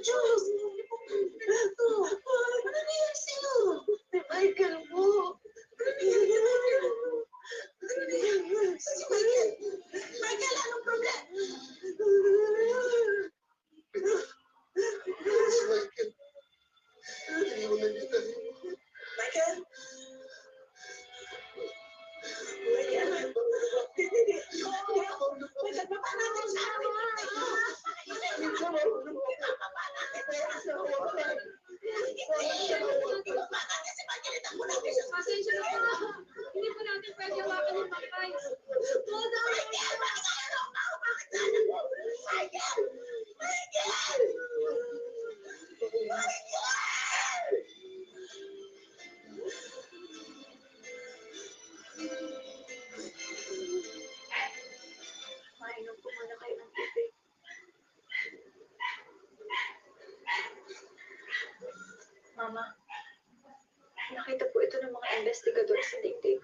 Diyos! Ano nangyayari sa'yo? Michael mo! Ano nangyayari? Ano nangyayari? Si Michael! Michael, anong problema? Si Michael! Iniwanan niya tayo. Michael! Michael! Nagbaba natin sa amin! Nagbaba natin! Nagbaba natin si Michael! Itakbo natin siya! Pasensya na po. Hindi po natin pwede hawakan yung bangkay. Michael! Bakit ayaw ako? Bakit sana po? Michael! Michael! Michael! Mainom po muna kayo ng tubig. Mama, nakita po ito ng mga investigador sa dingding.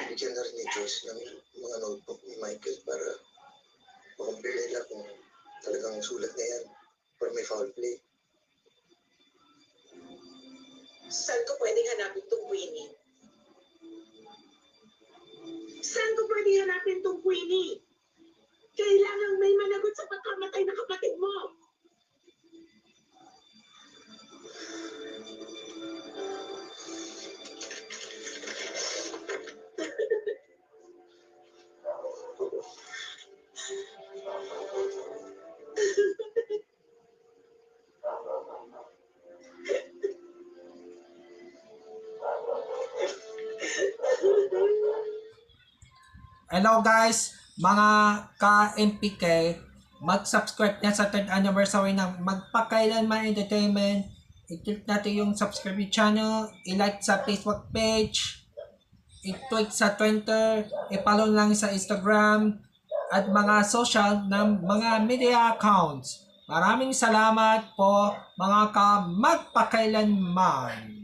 Bigyan na rin ni Joyce ng mga notebook ni Michael para makumpir nila kung talagang sulat na yan or may foul play. Saan ko pwedeng hanapin itong Queenie? Saan ko pwedeng hanapin itong Queenie? Kailangang may managot sa pagkamatay ng kapatid mo. Hello guys, mga ka-MPK, mag-subscribe na sa 3rd anniversary ng Magpakailanman Entertainment. I-click natin yung subscribe channel, i-like sa Facebook page, i-tweet sa Twitter, i-follow lang sa Instagram, at mga social ng mga media accounts. Maraming salamat po mga ka-magpakailanman.